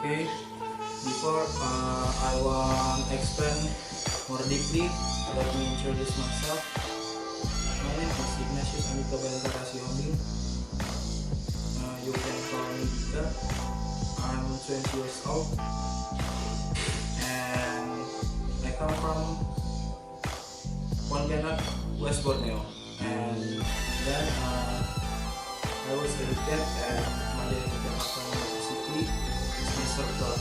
Okay, before I want explain more deeply, let me introduce myself. My name is Ignatius Temakasih. You can call me Dika. I'm 20 years old and I come from Pontianak, West Borneo, and then I was educated at University semester 12.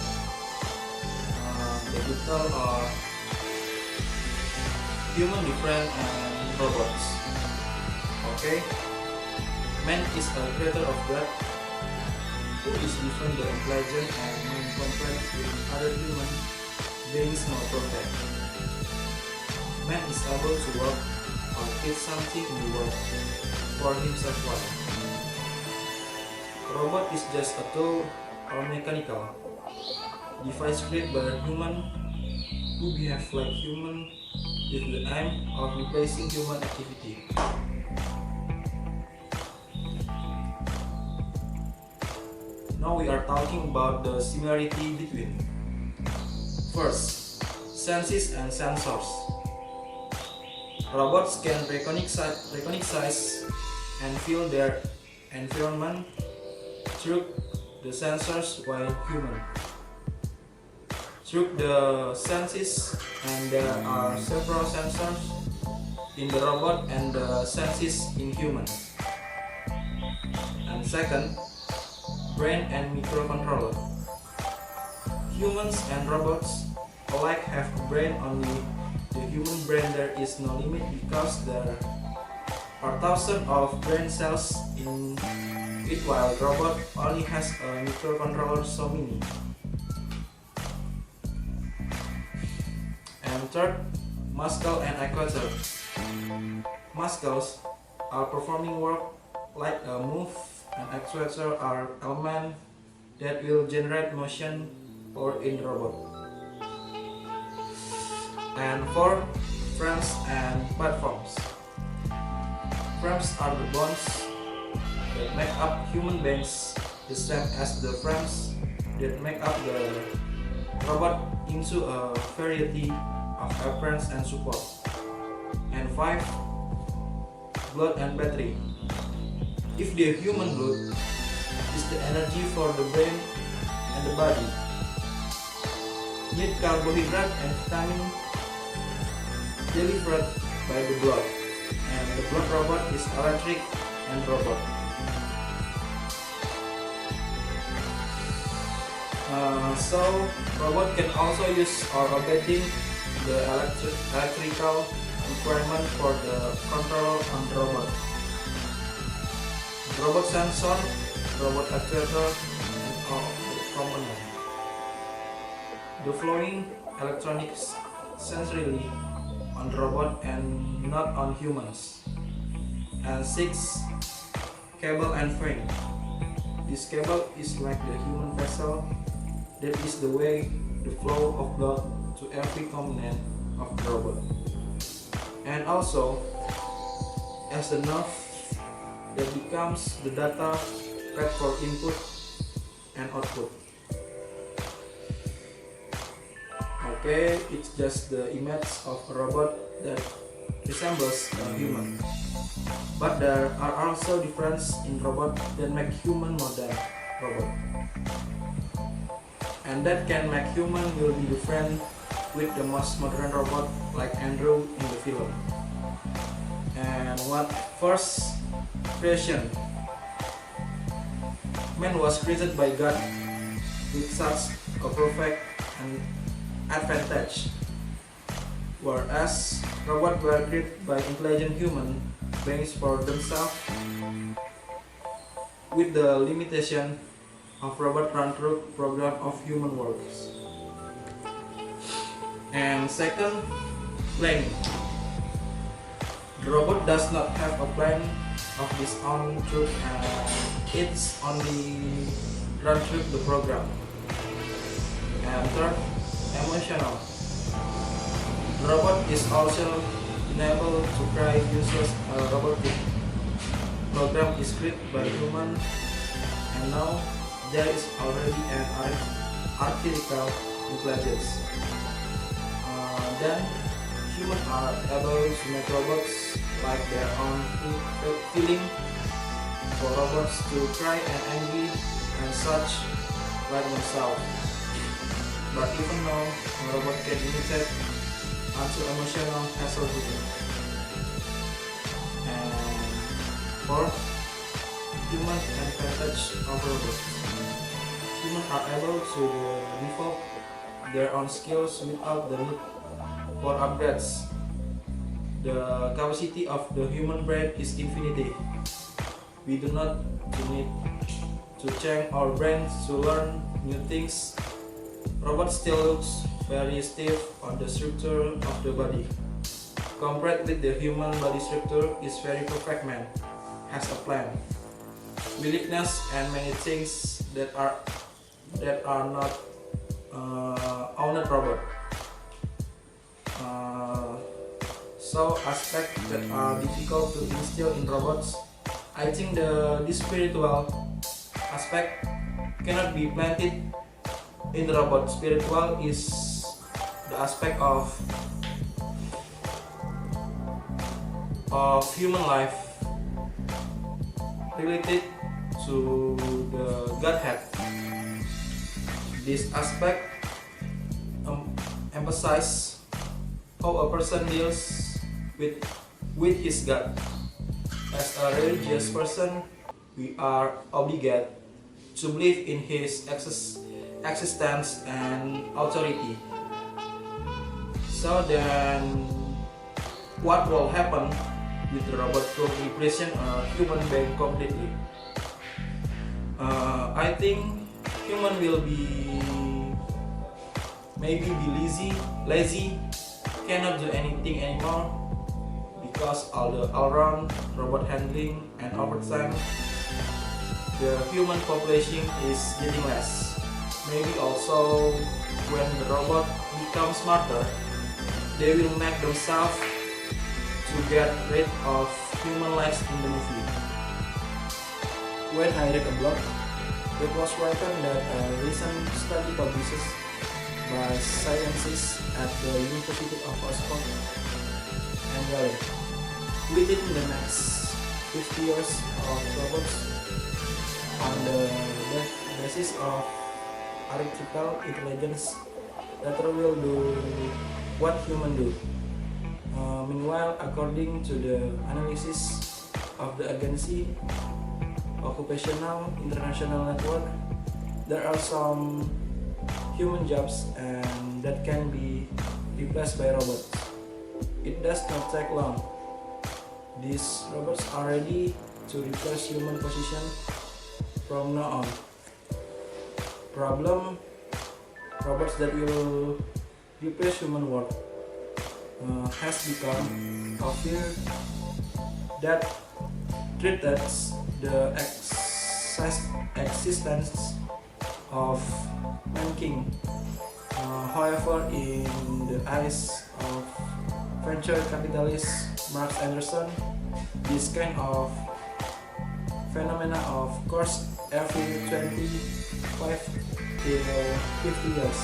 The title of Human Different and Robots. Okay, man is a creator of God who is different and intelligent and when compared with other human beings not perfect. Man is able to work or create something in the world for himself alone. Robot is just a tool or mechanical device created by a human who behave like human with the aim of replacing human activity. Now we are talking about the similarity between. First, senses and sensors. Robots can recognize and feel their environment through the sensors while human through the senses, and there are several sensors in the robot and the senses in human. And second, brain and microcontroller. Humans and robots alike have a brain. Only the human brain there is no limit because there are thousands of brain cells in it, while robot only has a microcontroller so many. And third, muscle and actuator. Muscles are performing work like a move, and actuators are elements that will generate motion or in robot. And fourth, frames and platforms. Frames are the bones that make up human beings, the same as the frames that make up the robot into a variety of appearance and support. And 5, blood and battery. If the human blood is the energy for the brain and the body, need carbohydrate and vitamin delivered by the blood, and the blood robot is electric and robot. So robot can also use or obeying the electrical requirement for the control on robot. Robot sensor, robot actuator, and all the component. The flowing electronics sensorily on robot and not on humans. And 6, cable and vein. This cable is like the human vessel. That is the way the flow of blood to every component of the robot. And also as the nerve that becomes the data fed for input and output. Okay, it's just the image of a robot that resembles a human. But there are also differences in robot that make human more than robot. And that can make human will be different with the most modern robot like Andrew in the film. And what first creation? Man was created by God with such a perfect and advantage, whereas robots were created by intelligent human beings for themselves with the limitation of robot run through program of human works. And second, planning. The robot does not have a plan of its own truth and it's only run through the program. And third, emotional. The robot is also enabled to create users a robotic program is created by human, and now there is already an artificial intelligence. Then humans are able to make robots like their own feeling, for robots to cry and angry and such like themselves. But even though a robot can imitate until emotional hassle human. And fourth, human advantage of robots. Humans are able to develop their own skills without the need for upgrades. The capacity of the human brain is infinity. We do not need to change our brains to learn new things. Robot still looks very stiff on the structure of the body. Compared with the human body structure is very perfect. Man has a plan, willingness, and many things that are not owned robot. So aspects that are difficult to instill in robots. I think the spiritual aspect cannot be planted in the robot. Spiritual is the aspect of human life related to the Godhead. This aspect emphasizes how a person deals with his God. As a religious person, we are obligated to believe in his existence and authority. So then, what will happen with the robot could represent a human being completely? I think human will be lazy, cannot do anything anymore because all around robot handling, and over time the human population is getting less. Maybe also when the robot becomes smarter, they will make themselves to get rid of human lives in the movie. When I read a blog, it was written that a recent study published by scientists at the University of Oxford and Wales, within the next 50 years of robots on the basis of artificial intelligence that will do what humans do. Meanwhile, according to the analysis of the agency Occupational International Network, there are some human jobs and that can be replaced by robots. It does not take long. These robots are ready to replace human position from now on. Problem: robots that will replace human work has become a fear that threatens the existence of mankind. However, in the eyes of venture capitalist Mark Anderson, this kind of phenomena of course every 25 till 50 years.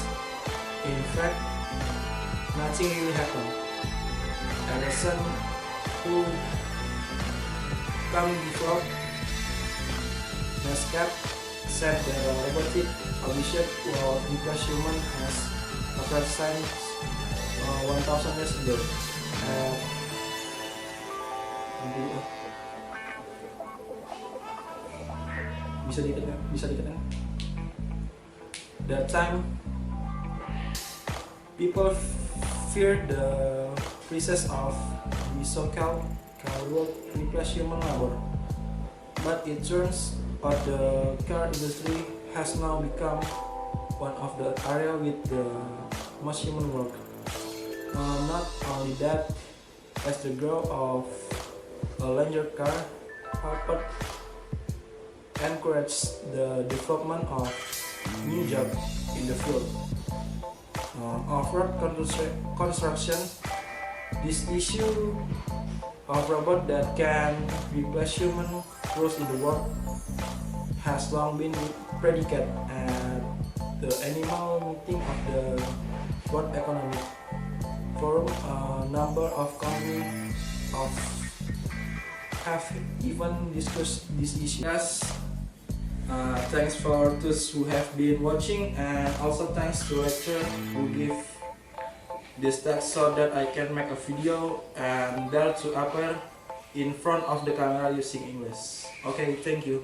In fact, nothing really happened. Anderson, who come before Nascat, said the robotic ambition will replace human has occurred since 1000 years ago. Bisa dikatakan that time people feared the process of the so-called car will replace human labor, but it turns out the car industry has now become one of the area with the most human work. Not only that, as the growth of a larger car helped encourage the development of new jobs in the field. Off-road construction, this issue of robot that can replace human roles in the world has long been predicated the annual meeting of the World Economic Forum. A number of countries have even discussed this issue. Yes, thanks for those who have been watching, and also thanks to lecturer who give this text so that I can make a video and dare to appear in front of the camera using English. Okay, thank you.